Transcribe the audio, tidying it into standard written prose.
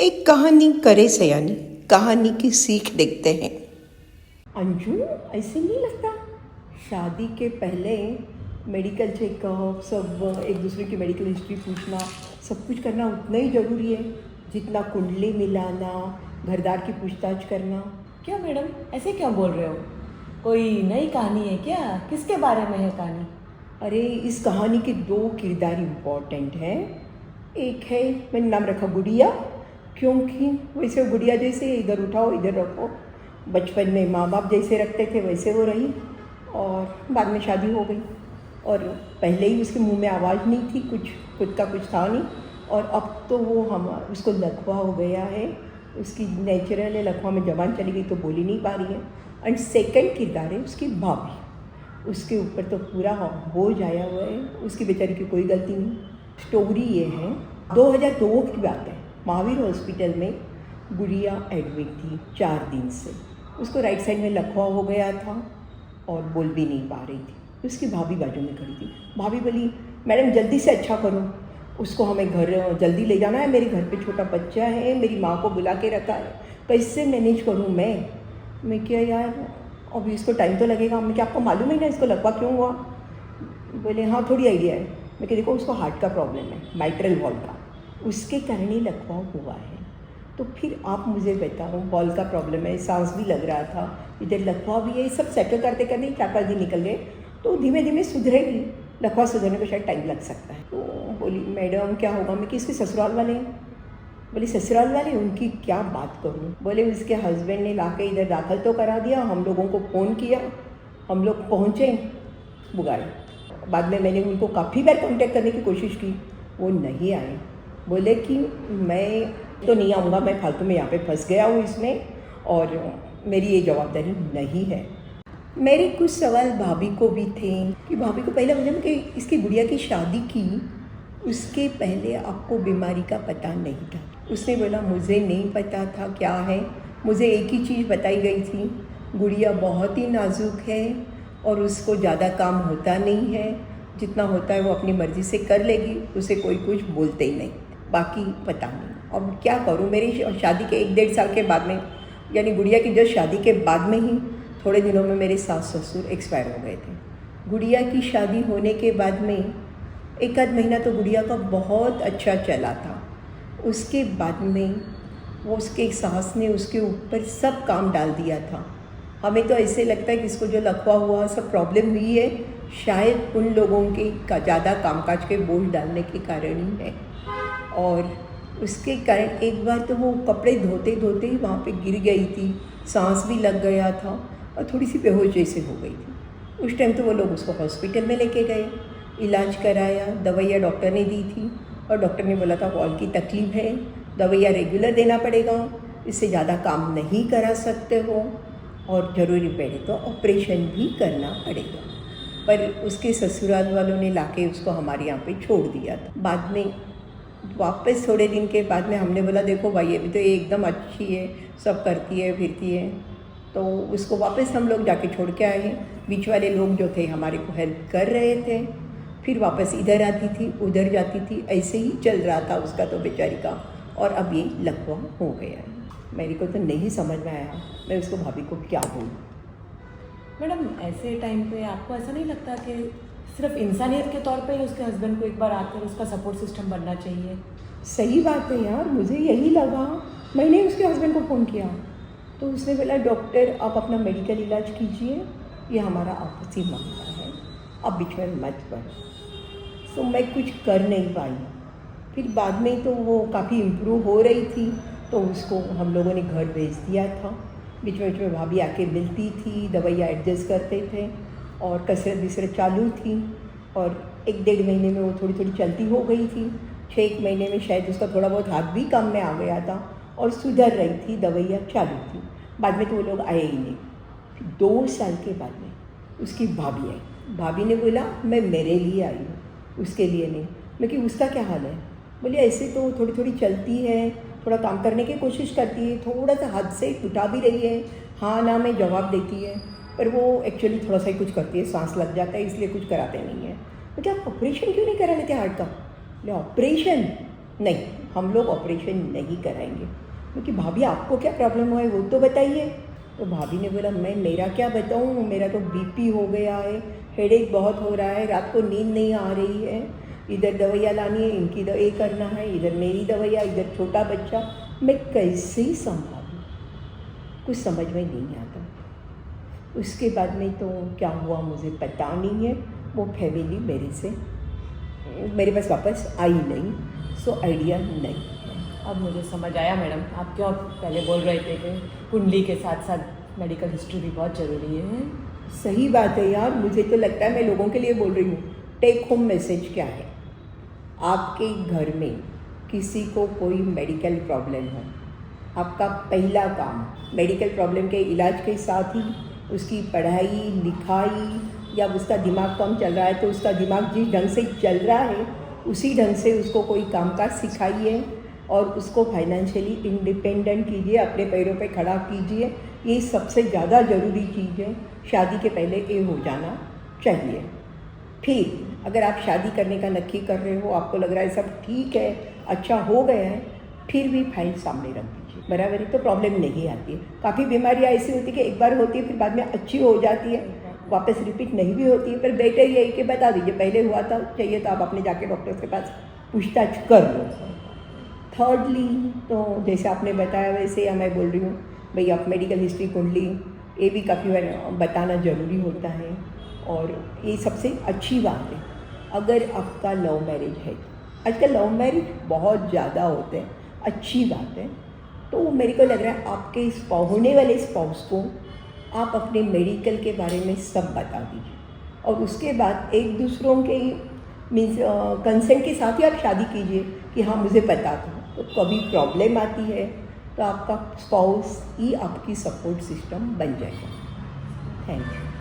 एक कहानी करे सयानी, कहानी की सीख देखते हैं। अंजू, ऐसे नहीं लगता शादी के पहले मेडिकल चेकअप, सब एक दूसरे की मेडिकल हिस्ट्री पूछना, सब कुछ करना उतना ही ज़रूरी है जितना कुंडली मिलाना, घरदार की पूछताछ करना। क्यों मैडम, ऐसे क्यों बोल रहे हो? कोई नई कहानी है क्या? किसके बारे में है कहानी? अरे, इस कहानी के दो किरदार इम्पॉर्टेंट हैं। एक है, मैंने नाम रखा गुड़िया, क्योंकि वैसे वो गुड़िया जैसे इधर उठाओ इधर रखो, बचपन में माँ बाप जैसे रखते थे वैसे वो रही, और बाद में शादी हो गई। और पहले ही उसके मुंह में आवाज़ नहीं थी, कुछ खुद का कुछ था नहीं, और अब तो वो उसको लकवा हो गया है, उसकी नेचुरल है, लकवा में जबान चली गई तो बोल ही नहीं पा रही है। एंड सेकंड किरदार है उसकी भाभी, उसके ऊपर तो पूरा बोझ आया हुआ है, उसकी बेचारी की कोई गलती नहीं। स्टोरी ये है, 2002 की बात है, महावीर हॉस्पिटल में गुड़िया एडमिट थी 4 दिन से। उसको राइट साइड में लकवा हो गया था और बोल भी नहीं पा रही थी। उसकी भाभी बाजू में खड़ी थी। भाभी बोली, मैडम जल्दी से अच्छा करो, उसको हमें घर जल्दी ले जाना है, मेरे घर पे छोटा बच्चा है, मेरी माँ को बुला के रखा है, कैसे मैनेज करूँ मैं क्या यार, अभी इसको टाइम तो लगेगा। मैं क्या आपको मालूम है ना इसको लकवा क्यों हुआ? बोले हाँ, थोड़ी आइडिया है। मैं क्या, देखो उसको हार्ट का प्रॉब्लम है, माइट्रल वॉल का, उसके कारण ही लकवा हुआ है। तो फिर आप मुझे बताओ, बॉल का प्रॉब्लम है, सांस भी लग रहा था, इधर लकवा भी है, सब सेटल करते करते 4-5 दिन निकल गए, तो धीमे धीमे सुधरेगी। लकवा सुधरने को शायद टाइम लग सकता है। तो बोली, मैडम क्या होगा? मैं कि इसके ससुराल वाले हैं। बोली, ससुराल वाले? उनकी क्या बात करूँ? बोले, उसके हस्बैंड ने लाके इधर दाखिल तो करा दिया, हम लोगों को फ़ोन किया, हम लोग पहुँचे बुगाड़। बाद में मैंने उनको काफ़ी बार कांटेक्ट करने की कोशिश की, वो नहीं आए। बोले कि मैं तो नहीं आऊँगा, मैं फालतू में यहाँ पे फंस गया हूँ इसमें, और मेरी ये जवाबदारी नहीं है। मेरे कुछ सवाल भाभी को भी थे कि भाभी को पहले मुझे कि इसकी गुड़िया की शादी की, उसके पहले आपको बीमारी का पता नहीं था? उसने बोला, मुझे नहीं पता था क्या है, मुझे एक ही चीज़ बताई गई थी, गुड़िया बहुत ही नाजुक है और उसको ज़्यादा काम होता नहीं है, जितना होता है वो अपनी मर्ज़ी से कर लेगी, उसे कोई कुछ बोलते ही नहीं, बाकी पता नहीं। अब क्या करूँ, मेरी शादी के 1-1.5 साल के बाद में, यानी गुड़िया की जस्ट शादी के बाद में ही थोड़े दिनों में मेरे सास ससुर एक्सपायर हो गए थे। गुड़िया की शादी होने के बाद में 1-आध महीना तो गुड़िया का बहुत अच्छा चला था। उसके बाद में वो उसके सास ने उसके ऊपर सब काम डाल दिया था। हमें तो ऐसे लगता है कि इसको जो लकवा हुआ, सब प्रॉब्लम हुई है, शायद उन लोगों के ज़्यादा कामकाज के बोझ डालने के कारण ही है। और उसके कारण एक बार तो वो कपड़े धोते धोते ही वहाँ पे गिर गई थी, सांस भी लग गया था और थोड़ी सी बेहोश जैसे हो गई थी। उस टाइम तो वो लोग उसको हॉस्पिटल में लेके गए, इलाज कराया, दवाइयाँ डॉक्टर ने दी थी, और डॉक्टर ने बोला था वॉल की तकलीफ़ है, दवाइयाँ रेगुलर देना पड़ेगा, इससे ज़्यादा काम नहीं करा सकते हो, और ज़रूरी पड़े तो ऑपरेशन भी करना पड़ेगा। पर उसके ससुराल वालों ने लाके उसको हमारे यहाँ पे छोड़ दिया था। बाद में वापस थोड़े दिन के बाद में हमने बोला, देखो भाई अभी तो ये एकदम अच्छी है, सब करती है फिरती है, तो उसको वापस हम लोग जाके छोड़ के आए। बीच वाले लोग जो थे हमारे को हेल्प कर रहे थे, फिर वापस इधर आती थी, उधर जाती थी, ऐसे ही चल रहा था उसका तो बेचारी का। और अब ये लकवा हो गया है। मेरे को तो नहीं समझ में आया मैं उसको भाभी को क्या बोलूँ। मैडम, ऐसे टाइम पे आपको ऐसा नहीं लगता कि सिर्फ इंसानियत के तौर पे ही उसके हस्बैंड को एक बार आकर उसका सपोर्ट सिस्टम बनना चाहिए? सही बात है यार, मुझे यही लगा। मैंने उसके हस्बैंड को फ़ोन किया तो उसने बोला, डॉक्टर आप अपना मेडिकल इलाज कीजिए, ये हमारा आपसी मामला है, आप बीच में मत पड़ो। तो मैं कुछ कर नहीं पाई। फिर बाद में तो वो काफ़ी इम्प्रूव हो रही थी, तो उसको हम लोगों ने घर भेज दिया था। बीच में भाभी आके मिलती थी, दवाइयाँ एडजस्ट करते थे, और कसरत विसरत चालू थी, और 1-1.5 महीने में वो थोड़ी थोड़ी चलती हो गई थी। 6 महीने में शायद उसका थोड़ा बहुत हाथ भी काम में आ गया था और सुधर रही थी, दवाइयाँ चालू थी। बाद में तो वो लोग आए ही नहीं। फिर 2 साल के बाद में उसकी भाभी आई। भाभी ने बोला, मैं मेरे लिए आई हूँ, उसके लिए नहीं। मैं कि उसका क्या हाल है? बोले, ऐसे तो थोड़ी थोड़ी चलती है, थोड़ा काम करने की कोशिश करती है, थोड़ा सा हाथ से उठा भी रही है, हाँ ना में जवाब देती है, पर वो एक्चुअली थोड़ा सा ही कुछ करती है, सांस लग जाता है, इसलिए कुछ कराते नहीं है। मुझे आप ऑपरेशन क्यों नहीं करा लेते हार्ट का? बोले, ऑपरेशन नहीं, हम लोग ऑपरेशन नहीं कराएंगे। क्योंकि भाभी आपको क्या प्रॉब्लम हुआ है वो तो बताइए। तो भाभी ने बोला मैं मेरा क्या बताऊँ, मेरा तो बीपी हो गया है, हेडेक बहुत हो रहा है, रात को नींद नहीं आ रही है, इधर दवाइयाँ लानी है, इनकी ये करना है, इधर मेरी दवाइयाँ, इधर छोटा बच्चा, मैं कैसे ही संभालूँ, कुछ समझ में नहीं आता। उसके बाद में तो क्या हुआ मुझे पता नहीं है। वो फैमिली मेरे पास वापस आई नहीं, सो आइडिया नहीं है। अब मुझे समझ आया मैडम, आप क्यों पहले बोल रहे थे कि कुंडली के साथ साथ मेडिकल हिस्ट्री भी बहुत ज़रूरी है। सही बात है यार, मुझे तो लगता है मैं लोगों के लिए बोल रही हूँ। टेक होम मैसेज क्या है, आपके घर में किसी को कोई मेडिकल प्रॉब्लम हो, आपका पहला काम मेडिकल प्रॉब्लम के इलाज के साथ ही उसकी पढ़ाई लिखाई, या उसका दिमाग कम चल रहा है तो उसका दिमाग जिस ढंग से चल रहा है उसी ढंग से उसको कोई कामकाज सिखाइए और उसको फाइनेंशियली इंडिपेंडेंट कीजिए, अपने पैरों पे खड़ा कीजिए। ये सबसे ज़्यादा ज़रूरी चीज़ है, शादी के पहले ये हो जाना चाहिए। फिर अगर आप शादी करने का नक्की कर रहे हो, आपको लग रहा है सब ठीक है, अच्छा हो गया है, फिर भी फाइल सामने रख दीजिए, बराबर है, तो प्रॉब्लम नहीं आती है। काफ़ी बीमारियाँ ऐसी होती है कि एक बार होती है फिर बाद में अच्छी हो जाती है, वापस रिपीट नहीं भी होती है, पर बेटर यही कि बता दीजिए पहले हुआ था, चाहिए तो आप अपने जाके डॉक्टर्स के पास पूछताछ कर लो। थर्डली तो जैसे आपने बताया वैसे मैं बोल रही हूँ, भाई आप मेडिकल हिस्ट्री कुंडली ये भी काफ़ी बार बताना ज़रूरी होता है। और ये सबसे अच्छी बात है अगर आपका लव मैरिज है, आजकल लव मैरिज बहुत ज़्यादा होते हैं, अच्छी बात है। तो मेरे को लग रहा है आपके होने वाले स्पाउस को आप अपने मेडिकल के बारे में सब बता दीजिए और उसके बाद एक दूसरों के मीन्स कंसेंट के साथ ही आप शादी कीजिए कि हाँ मुझे पता था। तो कभी प्रॉब्लम आती है तो आपका स्पाउस ही आपकी सपोर्ट सिस्टम बन जाएगा। Thank you.